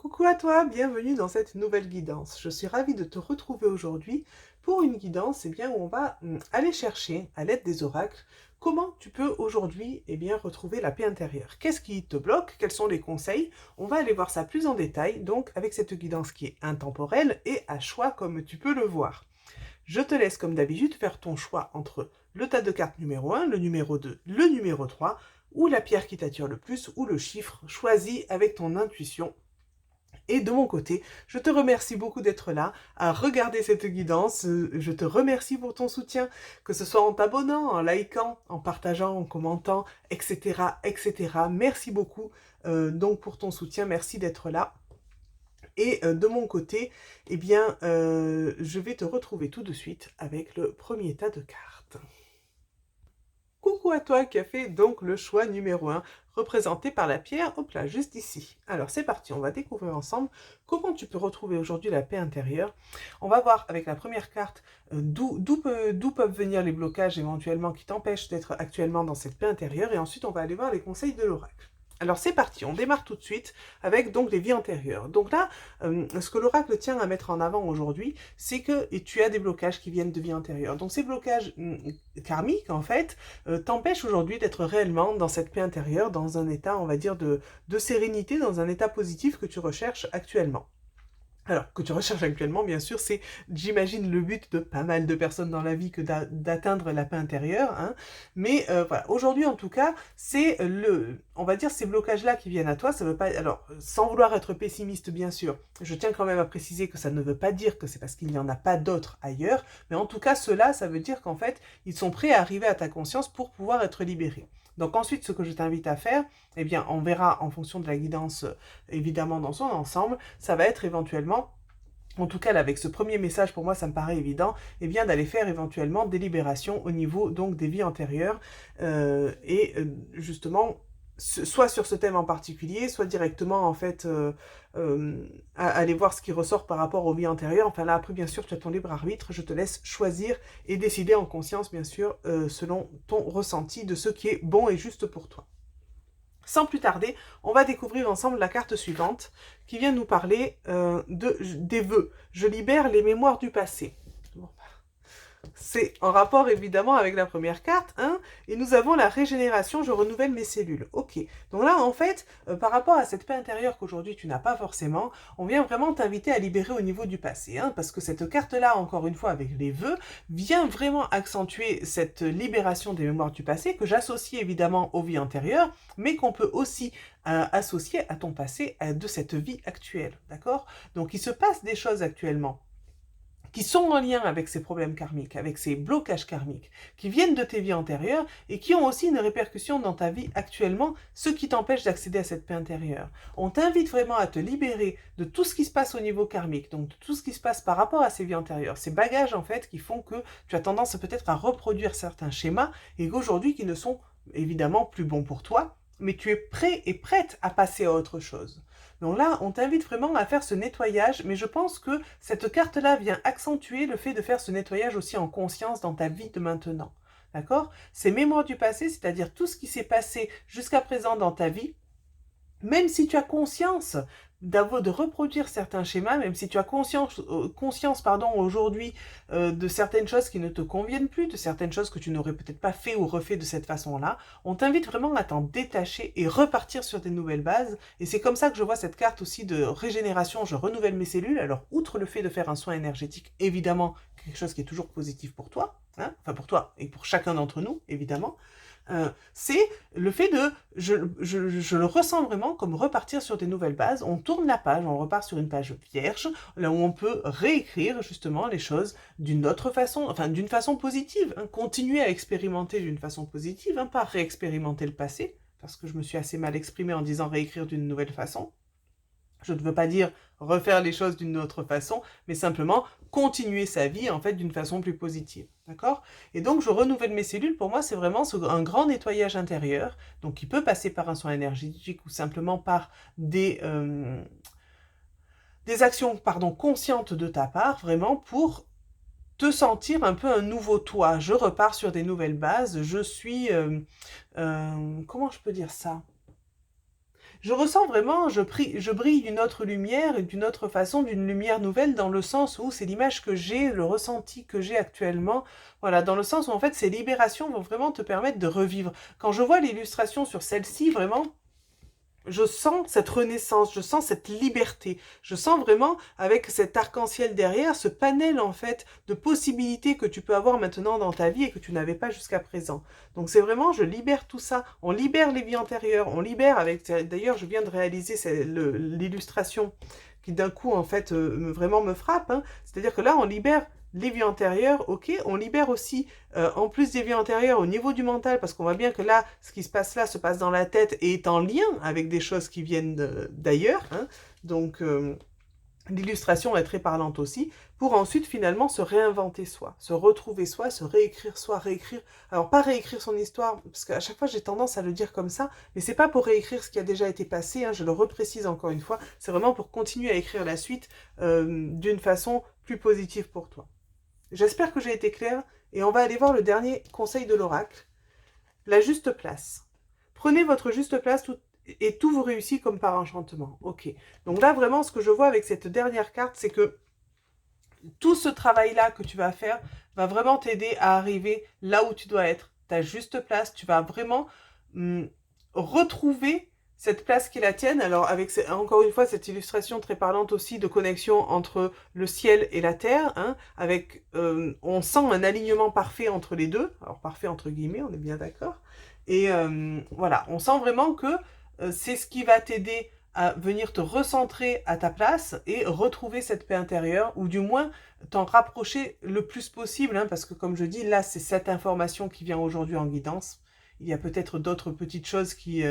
Coucou à toi, bienvenue dans cette nouvelle guidance. Je suis ravie de te retrouver aujourd'hui pour une guidance où on va aller chercher, à l'aide des oracles, comment tu peux aujourd'hui retrouver la paix intérieure. Qu'est-ce qui te bloque? Quels sont les conseils? On va aller voir ça plus en détail, donc avec cette guidance qui est intemporelle et à choix comme tu peux le voir. Je te laisse comme d'habitude faire ton choix entre le tas de cartes numéro 1, le numéro 2, le numéro 3, ou la pierre qui t'attire le plus, ou le chiffre choisi avec ton intuition. Et de mon côté, je te remercie beaucoup d'être là, à regarder cette guidance. Je te remercie pour ton soutien, que ce soit en t'abonnant, en likant, en partageant, en commentant, etc., etc. Merci beaucoup donc pour ton soutien, merci d'être là. Et de mon côté, je vais te retrouver tout de suite avec le premier tas de cartes. Coucou à toi qui a fait donc le choix numéro 1, représenté par la pierre, hop là, juste ici. Alors c'est parti, on va découvrir ensemble comment tu peux retrouver aujourd'hui la paix intérieure. On va voir avec la première carte d'où peuvent venir les blocages éventuellement qui t'empêchent d'être actuellement dans cette paix intérieure. Et ensuite, on va aller voir les conseils de l'oracle. Alors c'est parti, on démarre tout de suite avec donc les vies antérieures. Donc là, ce que l'oracle tient à mettre en avant aujourd'hui, c'est que tu as des blocages qui viennent de vie antérieure. Donc ces blocages karmiques, en fait, t'empêchent aujourd'hui d'être réellement dans cette paix intérieure, dans un état, on va dire, de sérénité, dans un état positif que tu recherches actuellement. Alors, que tu recherches actuellement, bien sûr, c'est, j'imagine, le but de pas mal de personnes dans la vie que d'atteindre la paix intérieure, hein. Mais voilà, aujourd'hui, en tout cas, c'est on va dire, ces blocages-là qui viennent à toi, ça veut pas, alors, sans vouloir être pessimiste, bien sûr, je tiens quand même à préciser que ça ne veut pas dire que c'est parce qu'il n'y en a pas d'autres ailleurs, mais en tout cas, ceux-là, ça veut dire qu'en fait, ils sont prêts à arriver à ta conscience pour pouvoir être libérés. Donc ensuite, ce que je t'invite à faire, on verra en fonction de la guidance, évidemment, dans son ensemble, ça va être éventuellement, en tout cas là, avec ce premier message, pour moi ça me paraît évident, d'aller faire éventuellement des libérations au niveau donc des vies antérieures, justement, soit sur ce thème en particulier, soit directement en fait aller voir ce qui ressort par rapport aux vies antérieures. Enfin là après bien sûr tu as ton libre arbitre, je te laisse choisir et décider en conscience bien sûr selon ton ressenti de ce qui est bon et juste pour toi. Sans plus tarder, on va découvrir ensemble la carte suivante qui vient nous parler des vœux. Je libère les mémoires du passé. Bon, c'est en rapport évidemment avec la première carte, hein, et nous avons la régénération, je renouvelle mes cellules. Ok, donc là en fait, par rapport à cette paix intérieure qu'aujourd'hui tu n'as pas forcément, on vient vraiment t'inviter à libérer au niveau du passé, hein, parce que cette carte-là, encore une fois avec les vœux, vient vraiment accentuer cette libération des mémoires du passé que j'associe évidemment aux vies antérieures, mais qu'on peut aussi associer à ton passé de cette vie actuelle, d'accord? Donc il se passe des choses actuellement qui sont en lien avec ces problèmes karmiques, avec ces blocages karmiques, qui viennent de tes vies antérieures et qui ont aussi une répercussion dans ta vie actuellement, ce qui t'empêche d'accéder à cette paix intérieure. On t'invite vraiment à te libérer de tout ce qui se passe au niveau karmique, donc de tout ce qui se passe par rapport à ces vies antérieures, ces bagages en fait qui font que tu as tendance peut-être à reproduire certains schémas et qu'aujourd'hui qui ne sont évidemment plus bons pour toi, mais tu es prêt et prête à passer à autre chose. Donc là, on t'invite vraiment à faire ce nettoyage, mais je pense que cette carte-là vient accentuer le fait de faire ce nettoyage aussi en conscience dans ta vie de maintenant. D'accord? Ces mémoires du passé, c'est-à-dire tout ce qui s'est passé jusqu'à présent dans ta vie, même si tu as conscience de reproduire certains schémas, même si tu as conscience aujourd'hui de certaines choses qui ne te conviennent plus, de certaines choses que tu n'aurais peut-être pas fait ou refait de cette façon-là, on t'invite vraiment à t'en détacher et repartir sur des nouvelles bases. Et c'est comme ça que je vois cette carte aussi de régénération, je renouvelle mes cellules. Alors, outre le fait de faire un soin énergétique, évidemment, quelque chose qui est toujours positif pour toi, hein, enfin pour toi et pour chacun d'entre nous, évidemment, c'est le fait je le ressens vraiment comme repartir sur des nouvelles bases. On tourne la page, on repart sur une page vierge, là où on peut réécrire justement les choses d'une autre façon, enfin d'une façon positive, hein, continuer à expérimenter d'une façon positive, hein, pas réexpérimenter le passé, parce que je me suis assez mal exprimée en disant réécrire d'une nouvelle façon. Je ne veux pas dire refaire les choses d'une autre façon, mais simplement continuer sa vie en fait d'une façon plus positive. D'accord? Et donc je renouvelle mes cellules, pour moi c'est vraiment un grand nettoyage intérieur, donc qui peut passer par un soin énergétique ou simplement par des actions conscientes de ta part, vraiment pour te sentir un peu un nouveau toi. Je repars sur des nouvelles bases, je suis... comment je peux dire ça? je ressens vraiment, je brille d'une autre lumière, d'une autre façon, d'une lumière nouvelle, dans le sens où c'est l'image que j'ai, le ressenti que j'ai actuellement, voilà, dans le sens où en fait ces libérations vont vraiment te permettre de revivre. Quand je vois l'illustration sur celle-ci, vraiment, je sens cette renaissance, je sens cette liberté, je sens vraiment avec cet arc-en-ciel derrière, ce panel en fait de possibilités que tu peux avoir maintenant dans ta vie et que tu n'avais pas jusqu'à présent. Donc c'est vraiment, je libère tout ça, on libère les vies antérieures, on libère avec, d'ailleurs je viens de réaliser l'illustration qui d'un coup en fait vraiment me frappe, hein. C'est-à-dire que là on libère les vies antérieures, ok, on libère aussi, en plus des vies antérieures, au niveau du mental, parce qu'on voit bien que là, ce qui se passe là, se passe dans la tête et est en lien avec des choses qui viennent d'ailleurs, hein. Donc, l'illustration est très parlante aussi, pour ensuite finalement se réinventer soi, se retrouver soi, se réécrire soi, réécrire. Alors pas réécrire son histoire, parce qu'à chaque fois j'ai tendance à le dire comme ça, mais c'est pas pour réécrire ce qui a déjà été passé, hein, je le reprécise encore une fois, c'est vraiment pour continuer à écrire la suite d'une façon plus positive pour toi. J'espère que j'ai été claire et on va aller voir le dernier conseil de l'oracle, la juste place. Prenez votre juste place et tout vous réussit comme par enchantement. Ok. Donc là, vraiment, ce que je vois avec cette dernière carte, c'est que tout ce travail-là que tu vas faire va vraiment t'aider à arriver là où tu dois être, ta juste place. Tu vas vraiment retrouver cette place qui est la tienne. Alors avec encore une fois cette illustration très parlante aussi de connexion entre le ciel et la terre, hein, avec on sent un alignement parfait entre les deux. Alors parfait entre guillemets, on est bien d'accord. Et voilà, on sent vraiment que c'est ce qui va t'aider à venir te recentrer à ta place et retrouver cette paix intérieure, ou du moins t'en rapprocher le plus possible, hein, parce que comme je dis, là c'est cette information qui vient aujourd'hui en guidance. Il y a peut-être d'autres petites choses qui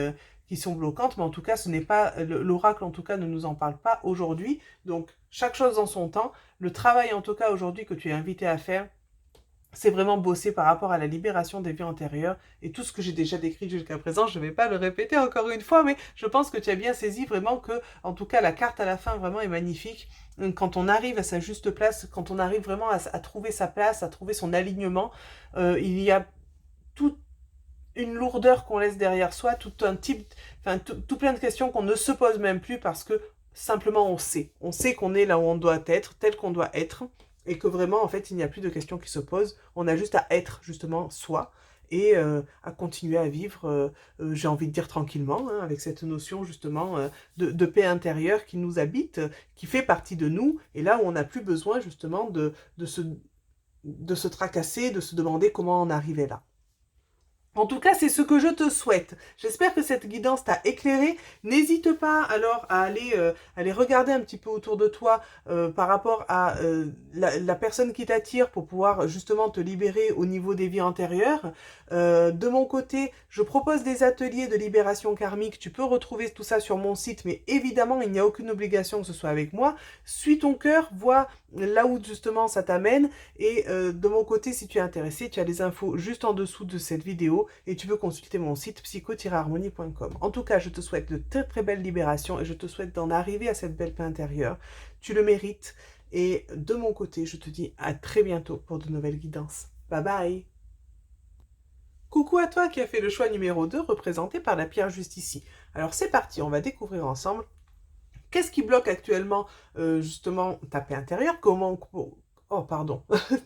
sont bloquantes, mais en tout cas ce n'est pas, l'oracle en tout cas ne nous en parle pas aujourd'hui, donc chaque chose en son temps. Le travail en tout cas aujourd'hui que tu es invité à faire, c'est vraiment bosser par rapport à la libération des vies antérieures, et tout ce que j'ai déjà décrit jusqu'à présent, je ne vais pas le répéter encore une fois, mais je pense que tu as bien saisi vraiment que, en tout cas, la carte à la fin vraiment est magnifique. Quand on arrive à sa juste place, quand on arrive vraiment à trouver sa place, à trouver son alignement, il y a toute une lourdeur qu'on laisse derrière soi, tout un type, enfin tout plein de questions qu'on ne se pose même plus parce que simplement on sait qu'on est là où on doit être, tel qu'on doit être, et que vraiment en fait il n'y a plus de questions qui se posent, on a juste à être justement soi et à continuer à vivre, j'ai envie de dire tranquillement, hein, avec cette notion justement de paix intérieure qui nous habite, qui fait partie de nous, et là où on n'a plus besoin justement de se tracasser, de se demander comment on arrivait là. En tout cas, c'est ce que je te souhaite. J'espère que cette guidance t'a éclairé. N'hésite pas alors à aller regarder un petit peu autour de toi par rapport à la personne qui t'attire pour pouvoir justement te libérer au niveau des vies antérieures. De mon côté, je propose des ateliers de libération karmique. Tu peux retrouver tout ça sur mon site, mais évidemment, il n'y a aucune obligation que ce soit avec moi. Suis ton cœur, vois là où justement ça t'amène. Et de mon côté, si tu es intéressé, tu as les infos juste en dessous de cette vidéo et tu peux consulter mon site psycho-harmonie.com. En tout cas, je te souhaite de très très belles libérations et je te souhaite d'en arriver à cette belle paix intérieure. Tu le mérites et de mon côté, je te dis à très bientôt pour de nouvelles guidances. Bye bye! Coucou à toi qui as fait le choix numéro 2 représenté par la pierre juste ici. Alors c'est parti, on va découvrir ensemble qu'est-ce qui bloque actuellement justement ta paix intérieure, comment... Oh pardon,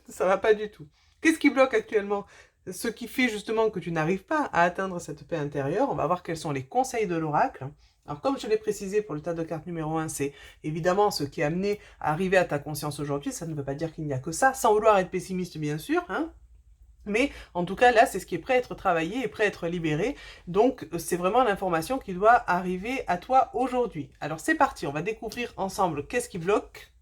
ça va pas du tout. Qu'est-ce qui bloque actuellement ce qui fait justement que tu n'arrives pas à atteindre cette paix intérieure? On va voir quels sont les conseils de l'oracle. Alors comme je l'ai précisé pour le tas de cartes numéro 1, c'est évidemment ce qui est amené à arriver à ta conscience aujourd'hui. Ça ne veut pas dire qu'il n'y a que ça, sans vouloir être pessimiste bien sûr, hein. Mais en tout cas, là, c'est ce qui est prêt à être travaillé et prêt à être libéré. Donc, c'est vraiment l'information qui doit arriver à toi aujourd'hui. Alors, c'est parti, on va découvrir ensemble qu'est-ce qui bloque.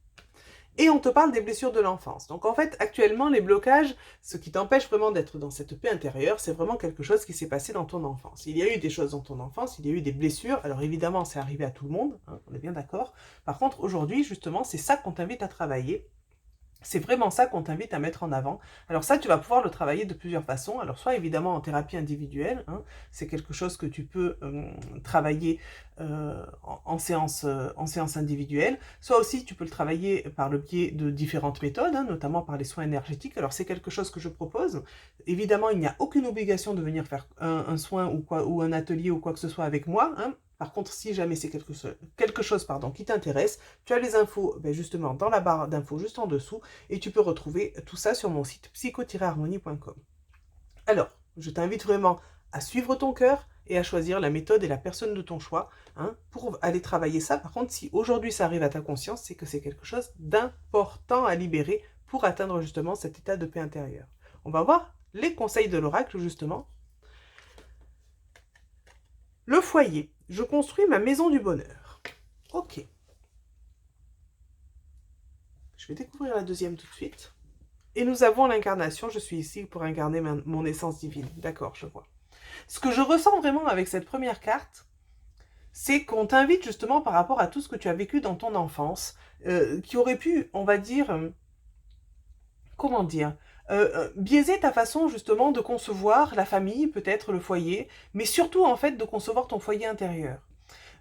Et on te parle des blessures de l'enfance. Donc en fait, actuellement, les blocages, ce qui t'empêche vraiment d'être dans cette paix intérieure, c'est vraiment quelque chose qui s'est passé dans ton enfance. Il y a eu des choses dans ton enfance, il y a eu des blessures. Alors évidemment, c'est arrivé à tout le monde, hein, on est bien d'accord. Par contre, aujourd'hui, justement, c'est ça qu'on t'invite à travailler. C'est vraiment ça qu'on t'invite à mettre en avant. Alors ça, tu vas pouvoir le travailler de plusieurs façons. Alors soit évidemment en thérapie individuelle, hein, c'est quelque chose que tu peux travailler en séance individuelle. Soit aussi tu peux le travailler par le biais de différentes méthodes, hein, notamment par les soins énergétiques. Alors c'est quelque chose que je propose. Évidemment, il n'y a aucune obligation de venir faire un soin ou un atelier ou quoi que ce soit avec moi, hein. Par contre, si jamais c'est quelque chose pardon, qui t'intéresse, tu as les infos justement dans la barre d'infos juste en dessous et tu peux retrouver tout ça sur mon site psycho-harmonie.com. Alors, je t'invite vraiment à suivre ton cœur et à choisir la méthode et la personne de ton choix pour aller travailler ça. Par contre, si aujourd'hui ça arrive à ta conscience, c'est que c'est quelque chose d'important à libérer pour atteindre justement cet état de paix intérieure. On va voir les conseils de l'oracle justement. Le foyer. Je construis ma maison du bonheur. Ok. Je vais découvrir la deuxième tout de suite. Et nous avons l'incarnation. Je suis ici pour incarner mon essence divine. D'accord, je vois. Ce que je ressens vraiment avec cette première carte, c'est qu'on t'invite justement par rapport à tout ce que tu as vécu dans ton enfance, qui aurait pu, on va dire, comment dire, biaiser ta façon justement de concevoir la famille, peut-être le foyer, mais surtout en fait de concevoir ton foyer intérieur.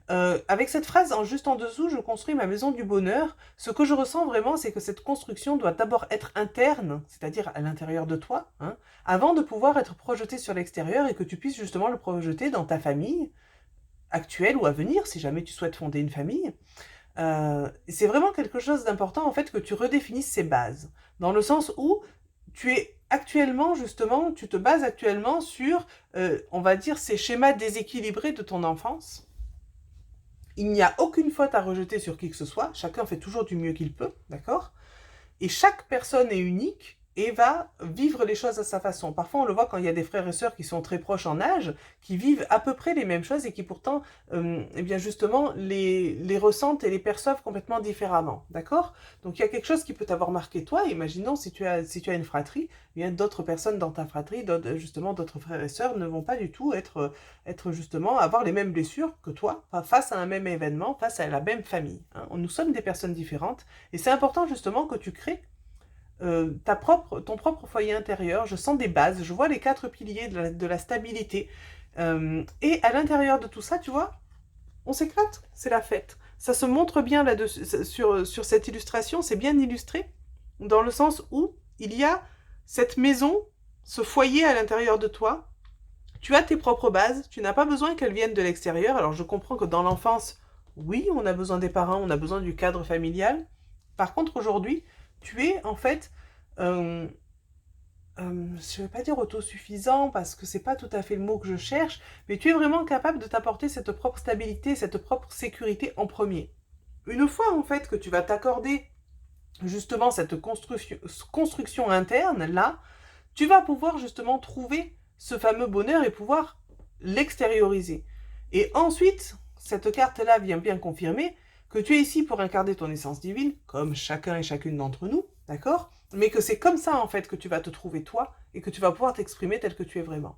Avec cette phrase juste en dessous, je construis ma maison du bonheur, ce que je ressens vraiment, c'est que cette construction doit d'abord être interne, c'est-à-dire à l'intérieur de toi, avant de pouvoir être projetée sur l'extérieur et que tu puisses justement le projeter dans ta famille actuelle ou à venir, si jamais tu souhaites fonder une famille. C'est vraiment quelque chose d'important en fait que tu redéfinisses ces bases, dans le sens où tu es actuellement justement, tu te bases actuellement sur, on va dire, ces schémas déséquilibrés de ton enfance. Il n'y a aucune faute à rejeter sur qui que ce soit, chacun fait toujours du mieux qu'il peut, d'accord? Et chaque personne est unique et va vivre les choses à sa façon. Parfois, on le voit quand il y a des frères et sœurs qui sont très proches en âge, qui vivent à peu près les mêmes choses et qui pourtant, eh bien justement, les ressentent et les perçoivent complètement différemment. D'accord? Donc, il y a quelque chose qui peut t'avoir marqué toi. Imaginons si tu as une fratrie, eh bien d'autres personnes dans ta fratrie, justement d'autres frères et sœurs, ne vont pas du tout être justement, avoir les mêmes blessures que toi, face à un même événement, face à la même famille. Nous sommes des personnes différentes et c'est important justement que tu crées ton propre foyer intérieur. Je sens des bases, je vois les 4 piliers de la stabilité. Et à l'intérieur de tout ça, tu vois, on s'éclate, c'est la fête. Ça se montre bien là-dessus, sur cette illustration, c'est bien illustré, dans le sens où il y a cette maison, ce foyer à l'intérieur de toi. Tu as tes propres bases, tu n'as pas besoin qu'elles viennent de l'extérieur. Alors je comprends que dans l'enfance, oui, on a besoin des parents, on a besoin du cadre familial. Par contre, aujourd'hui, tu es en fait, je ne vais pas dire autosuffisant parce que c'est pas tout à fait le mot que je cherche, mais tu es vraiment capable de t'apporter cette propre stabilité, cette propre sécurité en premier. Une fois en fait que tu vas t'accorder justement cette construction interne, là, tu vas pouvoir justement trouver ce fameux bonheur et pouvoir l'extérioriser. Et ensuite, cette carte-là vient bien confirmer que tu es ici pour incarner ton essence divine, comme chacun et chacune d'entre nous, d'accord? Mais que c'est comme ça, en fait, que tu vas te trouver toi et que tu vas pouvoir t'exprimer tel que tu es vraiment.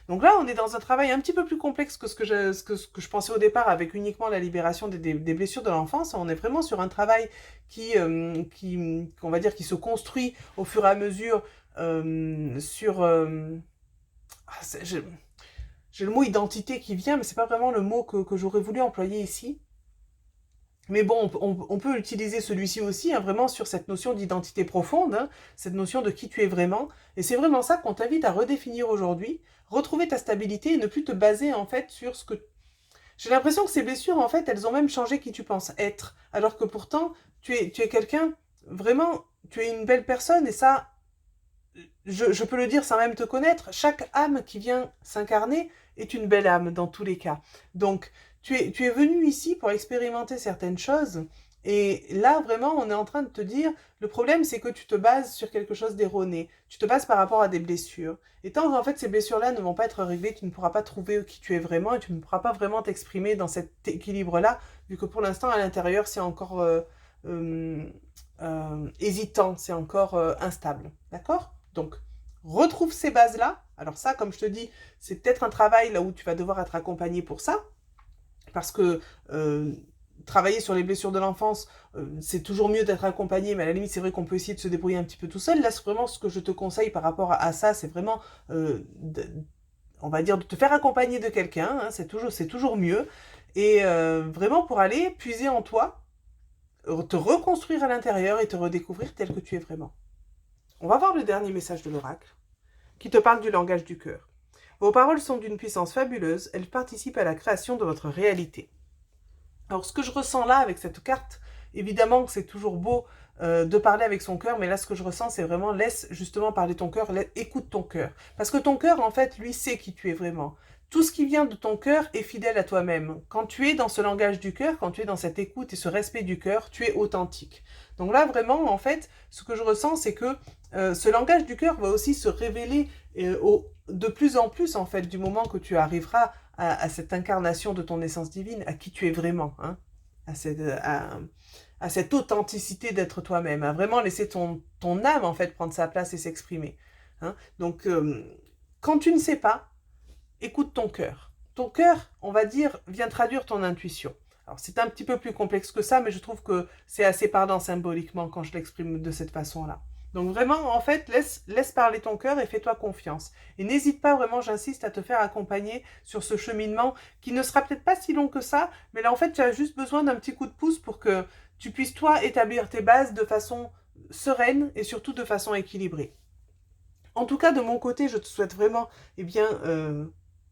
Donc là, on est dans un travail un petit peu plus complexe que ce que je pensais au départ avec uniquement la libération des blessures de l'enfance. On est vraiment sur un travail on va dire, qui se construit au fur et à mesure j'ai le mot identité qui vient, mais c'est pas vraiment le mot que j'aurais voulu employer ici. Mais bon, on peut utiliser celui-ci aussi, vraiment sur cette notion d'identité profonde, cette notion de qui tu es vraiment. Et c'est vraiment ça qu'on t'invite à redéfinir aujourd'hui, retrouver ta stabilité et ne plus te baser en fait sur ce que... J'ai l'impression que ces blessures, en fait, elles ont même changé qui tu penses être. Alors que pourtant, tu es quelqu'un, vraiment, tu es une belle personne et ça, je peux le dire sans même te connaître, chaque âme qui vient s'incarner est une belle âme dans tous les cas. Donc, tu es venu ici pour expérimenter certaines choses. Et là, vraiment, on est en train de te dire, le problème, c'est que tu te bases sur quelque chose d'erroné. Tu te bases par rapport à des blessures. Et tant qu'en fait, ces blessures-là ne vont pas être réglées, tu ne pourras pas trouver qui tu es vraiment et tu ne pourras pas vraiment t'exprimer dans cet équilibre-là, vu que pour l'instant, à l'intérieur, c'est encore hésitant, c'est encore instable. D'accord? Donc, retrouve ces bases-là. Alors ça, comme je te dis, c'est peut-être un travail là où tu vas devoir être accompagné pour ça. Parce que travailler sur les blessures de l'enfance, c'est toujours mieux d'être accompagné, mais à la limite, c'est vrai qu'on peut essayer de se débrouiller un petit peu tout seul. Là, c'est vraiment ce que je te conseille par rapport à ça, c'est vraiment, on va dire, de te faire accompagner de quelqu'un, c'est toujours mieux. Et vraiment pour aller puiser en toi, te reconstruire à l'intérieur et te redécouvrir tel que tu es vraiment. On va voir le dernier message de l'oracle, qui te parle du langage du cœur. Vos paroles sont d'une puissance fabuleuse, elles participent à la création de votre réalité. Alors, ce que je ressens là avec cette carte, évidemment que c'est toujours beau de parler avec son cœur, mais là, ce que je ressens, c'est vraiment laisse justement parler ton cœur, écoute ton cœur. Parce que ton cœur, en fait, lui, sait qui tu es vraiment. Tout ce qui vient de ton cœur est fidèle à toi-même. Quand tu es dans ce langage du cœur, quand tu es dans cette écoute et ce respect du cœur, tu es authentique. Donc là, vraiment, en fait, ce que je ressens, c'est que ce langage du cœur va aussi se révéler de plus en plus, en fait, du moment que tu arriveras à cette incarnation de ton essence divine, à qui tu es vraiment, hein, à cette authenticité d'être toi-même, à vraiment laisser ton âme, en fait, prendre sa place et s'exprimer. Hein. Donc, quand tu ne sais pas, écoute ton cœur. Ton cœur, on va dire, vient traduire ton intuition. Alors, c'est un petit peu plus complexe que ça, mais je trouve que c'est assez parlant symboliquement quand je l'exprime de cette façon-là. Donc vraiment, en fait, laisse parler ton cœur et fais-toi confiance. Et n'hésite pas vraiment, j'insiste, à te faire accompagner sur ce cheminement qui ne sera peut-être pas si long que ça, mais là, en fait, tu as juste besoin d'un petit coup de pouce pour que tu puisses, toi, établir tes bases de façon sereine et surtout de façon équilibrée. En tout cas, de mon côté, je te souhaite vraiment, eh bien,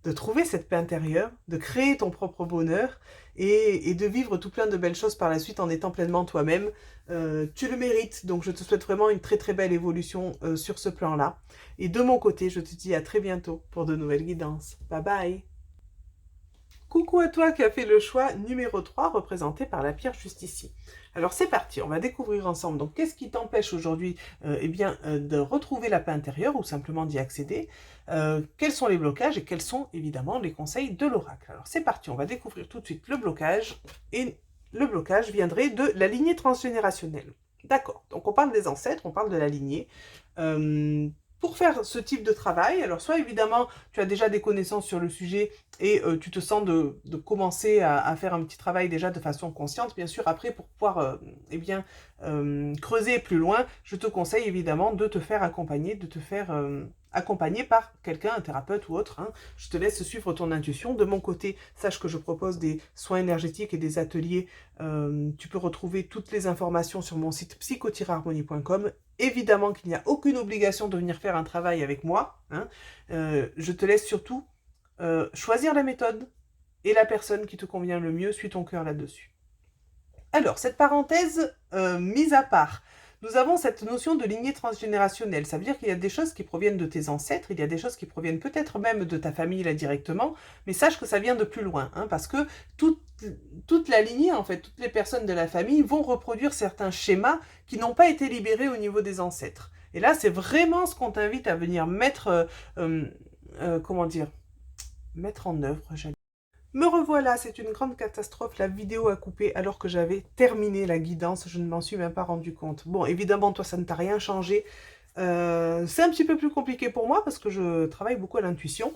de trouver cette paix intérieure, de créer ton propre bonheur et de vivre tout plein de belles choses par la suite en étant pleinement toi-même. Tu le mérites, donc je te souhaite vraiment une très très belle évolution sur ce plan-là. Et de mon côté, je te dis à très bientôt pour de nouvelles guidances. Bye bye! Coucou à toi qui as fait le choix numéro 3 représenté par la pierre juste ici. Alors c'est parti, on va découvrir ensemble. Donc qu'est-ce qui t'empêche aujourd'hui de retrouver la paix intérieure ou simplement d'y accéder, quels sont les blocages et quels sont évidemment les conseils de l'oracle. Alors c'est parti, on va découvrir tout de suite le blocage et le blocage viendrait de la lignée transgénérationnelle. D'accord, donc on parle des ancêtres, on parle de la lignée. Pour faire ce type de travail, alors soit évidemment tu as déjà des connaissances sur le sujet et tu te sens de commencer à faire un petit travail déjà de façon consciente, bien sûr après pour pouvoir creuser plus loin, je te conseille évidemment de te faire accompagner, de te faire accompagné par quelqu'un, un thérapeute ou autre. Hein. Je te laisse suivre ton intuition. De mon côté, sache que je propose des soins énergétiques et des ateliers. Tu peux retrouver toutes les informations sur mon site psychotireharmonie.com. Évidemment qu'il n'y a aucune obligation de venir faire un travail avec moi. Hein. Je te laisse surtout choisir la méthode et la personne qui te convient le mieux. Suis ton cœur là-dessus. Alors, cette parenthèse mise à part, nous avons cette notion de lignée transgénérationnelle. Ça veut dire qu'il y a des choses qui proviennent de tes ancêtres, il y a des choses qui proviennent peut-être même de ta famille là directement, mais sache que ça vient de plus loin, hein, parce que toute la lignée, en fait, toutes les personnes de la famille vont reproduire certains schémas qui n'ont pas été libérés au niveau des ancêtres. Et là, c'est vraiment ce qu'on t'invite à venir mettre, comment dire, mettre en œuvre, j'allais. Me revoilà, c'est une grande catastrophe, la vidéo a coupé alors que j'avais terminé la guidance, je ne m'en suis même pas rendu compte. Bon, évidemment, toi, ça ne t'a rien changé. C'est un petit peu plus compliqué pour moi parce que je travaille beaucoup à l'intuition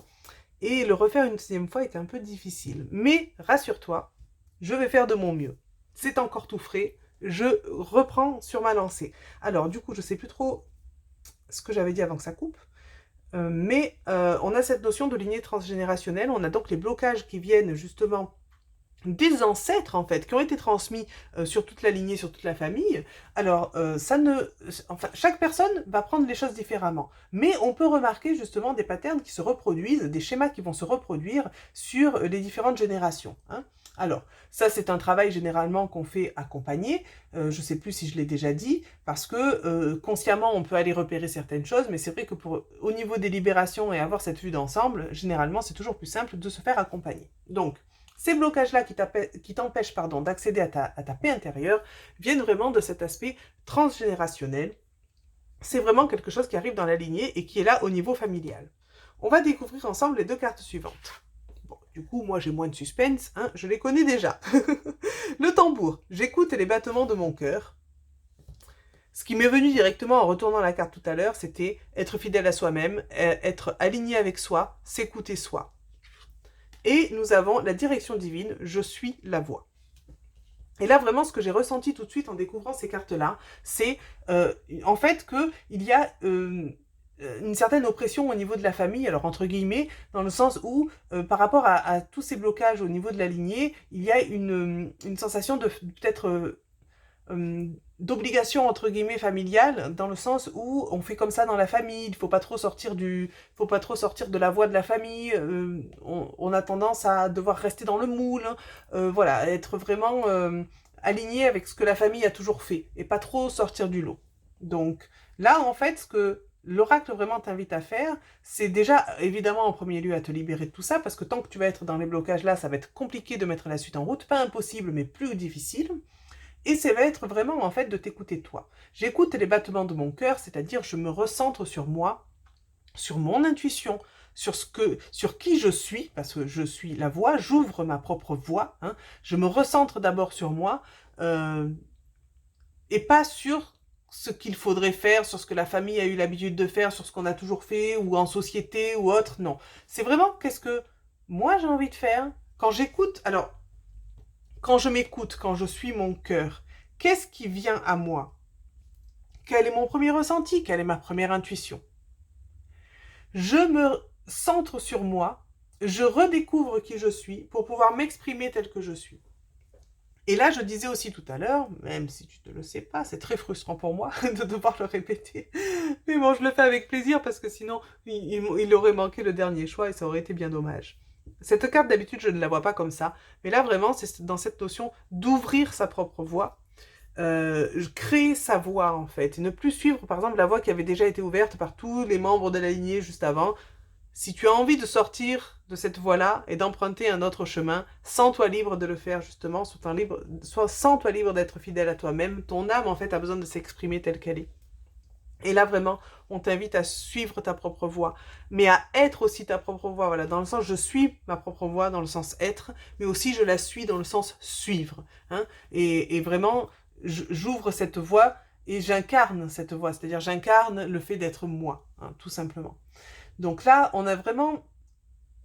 et le refaire une deuxième fois était un peu difficile. Mais rassure-toi, je vais faire de mon mieux. C'est encore tout frais, je reprends sur ma lancée. Alors, du coup, je sais plus trop ce que j'avais dit avant que ça coupe. Mais on a cette notion de lignée transgénérationnelle, on a donc les blocages qui viennent justement des ancêtres en fait, qui ont été transmis sur toute la lignée, sur toute la famille. Alors, chaque personne va prendre les choses différemment. Mais on peut remarquer justement des patterns qui se reproduisent, des schémas qui vont se reproduire sur les différentes générations. Hein. Alors, ça c'est un travail généralement qu'on fait accompagner, je ne sais plus si je l'ai déjà dit, parce que consciemment on peut aller repérer certaines choses, mais c'est vrai que au niveau des libérations et avoir cette vue d'ensemble, généralement c'est toujours plus simple de se faire accompagner. Donc, ces blocages-là qui t'empêchent d'accéder à ta paix intérieure viennent vraiment de cet aspect transgénérationnel. C'est vraiment quelque chose qui arrive dans la lignée et qui est là au niveau familial. On va découvrir ensemble les deux cartes suivantes. Bon, du coup, moi j'ai moins de suspense, hein, je les connais déjà. Le tambour, j'écoute les battements de mon cœur. Ce qui m'est venu directement en retournant la carte tout à l'heure, c'était être fidèle à soi-même, être aligné avec soi, s'écouter soi. Et nous avons la direction divine, je suis la voix. Et là, vraiment, ce que j'ai ressenti tout de suite en découvrant ces cartes-là, c'est en fait qu'il y a une certaine oppression au niveau de la famille, alors entre guillemets, dans le sens où, par rapport à tous ces blocages au niveau de la lignée, il y a une sensation de peut-être d'obligation entre guillemets familiale, dans le sens où on fait comme ça dans la famille, il faut pas trop sortir faut pas trop sortir de la voie de la famille, on a tendance à devoir rester dans le moule, hein, voilà, être vraiment aligné avec ce que la famille a toujours fait, et pas trop sortir du lot. Donc là, en fait, ce que l'oracle vraiment t'invite à faire, c'est déjà, évidemment, en premier lieu, à te libérer de tout ça, parce que tant que tu vas être dans les blocages là, ça va être compliqué de mettre la suite en route, pas impossible, mais plus difficile. Et ça va être vraiment, en fait, de t'écouter toi. J'écoute les battements de mon cœur, c'est-à-dire je me recentre sur moi, sur mon intuition, sur qui je suis, parce que je suis la voix, j'ouvre ma propre voix, hein, je me recentre d'abord sur moi, euh, et pas sur ce qu'il faudrait faire, sur ce que la famille a eu l'habitude de faire, sur ce qu'on a toujours fait, ou en société, ou autre, non. C'est vraiment qu'est-ce que moi j'ai envie de faire, quand j'écoute, alors, quand je m'écoute, quand je suis mon cœur, qu'est-ce qui vient à moi? Quel est mon premier ressenti? Quelle est ma première intuition? Je me centre sur moi, je redécouvre qui je suis pour pouvoir m'exprimer tel que je suis. Et là, je disais aussi tout à l'heure, même si tu ne le sais pas, c'est très frustrant pour moi de devoir le répéter. Mais bon, je le fais avec plaisir parce que sinon, il aurait manqué le dernier choix et ça aurait été bien dommage. Cette carte, d'habitude, je ne la vois pas comme ça. Mais là, vraiment, c'est dans cette notion d'ouvrir sa propre voix, créer sa voix, en fait. Et ne plus suivre, par exemple, la voix qui avait déjà été ouverte par tous les membres de la lignée juste avant. Si tu as envie de sortir de cette voie-là et d'emprunter un autre chemin, sens-toi libre de le faire justement, sens-toi libre d'être fidèle à toi-même. Ton âme, en fait, a besoin de s'exprimer telle qu'elle est. Et là, vraiment, on t'invite à suivre ta propre voie, mais à être aussi ta propre voie, voilà, dans le sens je suis ma propre voie, dans le sens être, mais aussi je la suis dans le sens suivre. Hein, et vraiment, j'ouvre cette voie et j'incarne cette voie, c'est-à-dire j'incarne le fait d'être moi, hein, tout simplement. Donc là, on a vraiment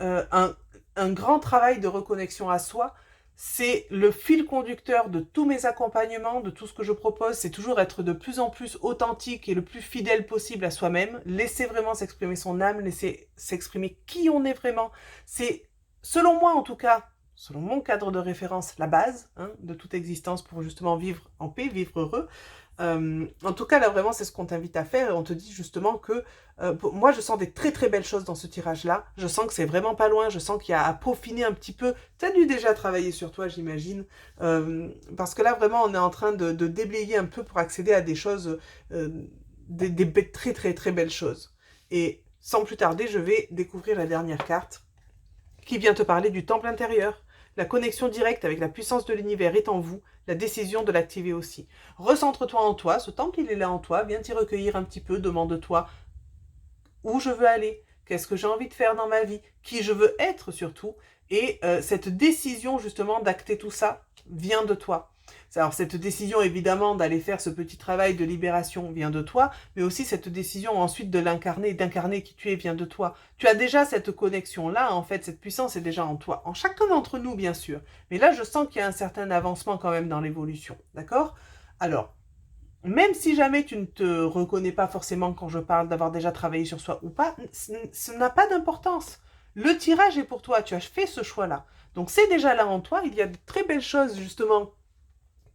euh, un, un grand travail de reconnexion à soi. C'est le fil conducteur de tous mes accompagnements, de tout ce que je propose. C'est toujours être de plus en plus authentique et le plus fidèle possible à soi-même. Laisser vraiment s'exprimer son âme, laisser s'exprimer qui on est vraiment. C'est, selon moi en tout cas, selon mon cadre de référence, la base, hein, de toute existence pour justement vivre en paix, vivre heureux. En tout cas, là, vraiment, c'est ce qu'on t'invite à faire. Et on te dit justement que moi, je sens des très très belles choses dans ce tirage-là. Je sens que c'est vraiment pas loin. Je sens qu'il y a à peaufiner un petit peu. Tu as dû déjà travailler sur toi, j'imagine. Parce que là, vraiment, on est en train de déblayer un peu pour accéder à des choses, des très très très belles choses. Et sans plus tarder, je vais découvrir la dernière carte qui vient te parler du temple intérieur. La connexion directe avec la puissance de l'univers est en vous, la décision de l'activer aussi. Recentre-toi en toi, ce temple il est là en toi, viens t'y recueillir un petit peu, demande-toi où je veux aller, qu'est-ce que j'ai envie de faire dans ma vie, qui je veux être surtout, et cette décision justement d'acter tout ça vient de toi. Alors cette décision évidemment d'aller faire ce petit travail de libération vient de toi, mais aussi cette décision ensuite de l'incarner, d'incarner qui tu es vient de toi. Tu as déjà cette connexion-là, en fait, cette puissance est déjà en toi, en chacun d'entre nous bien sûr. Mais là je sens qu'il y a un certain avancement quand même dans l'évolution, d'accord? Alors, même si jamais tu ne te reconnais pas forcément quand je parle d'avoir déjà travaillé sur soi ou pas, ça n'a pas d'importance. Le tirage est pour toi, tu as fait ce choix-là. Donc c'est déjà là en toi, il y a de très belles choses justement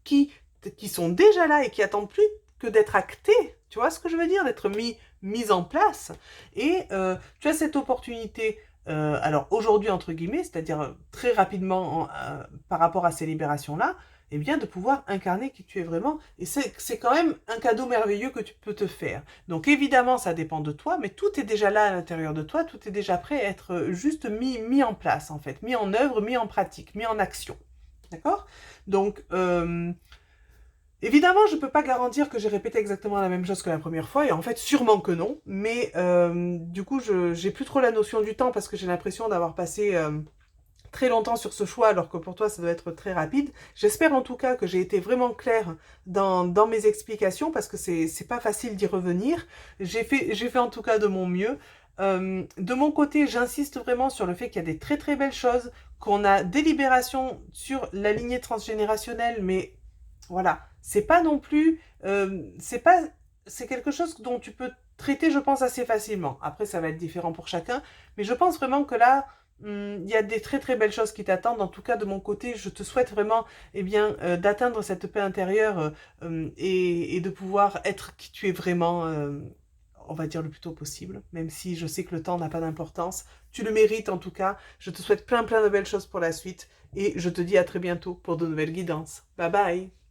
qui, qui sont déjà là et qui attendent plus que d'être actées. Tu vois ce que je veux dire? D'être mis en place. Et tu as cette opportunité, alors aujourd'hui entre guillemets, c'est-à-dire très rapidement par rapport à ces libérations-là, eh bien de pouvoir incarner qui tu es vraiment. Et c'est quand même un cadeau merveilleux que tu peux te faire. Donc évidemment, ça dépend de toi, mais tout est déjà là à l'intérieur de toi, tout est déjà prêt à être juste mis en place, en fait, mis en œuvre, mis en pratique, mis en action. D'accord? Donc, évidemment, je ne peux pas garantir que j'ai répété exactement la même chose que la première fois, et en fait, sûrement que non, mais du coup, j'ai plus trop la notion du temps parce que j'ai l'impression d'avoir passé très longtemps sur ce choix, alors que pour toi, ça doit être très rapide. J'espère en tout cas que j'ai été vraiment claire dans mes explications, parce que c'est pas facile d'y revenir. J'ai fait en tout cas de mon mieux. De mon côté, j'insiste vraiment sur le fait qu'il y a des très très belles choses, qu'on a des libérations sur la lignée transgénérationnelle, mais voilà, c'est pas non plus, c'est quelque chose dont tu peux traiter, je pense, assez facilement. Après, ça va être différent pour chacun, mais je pense vraiment que là, Il y a des très très belles choses qui t'attendent. En tout cas, de mon côté, je te souhaite vraiment, eh bien, d'atteindre cette paix intérieure et de pouvoir être qui tu es vraiment, on va dire le plus tôt possible, même si je sais que le temps n'a pas d'importance. Tu le mérites en tout cas. Je te souhaite plein plein de belles choses pour la suite et je te dis à très bientôt pour de nouvelles guidances. Bye bye!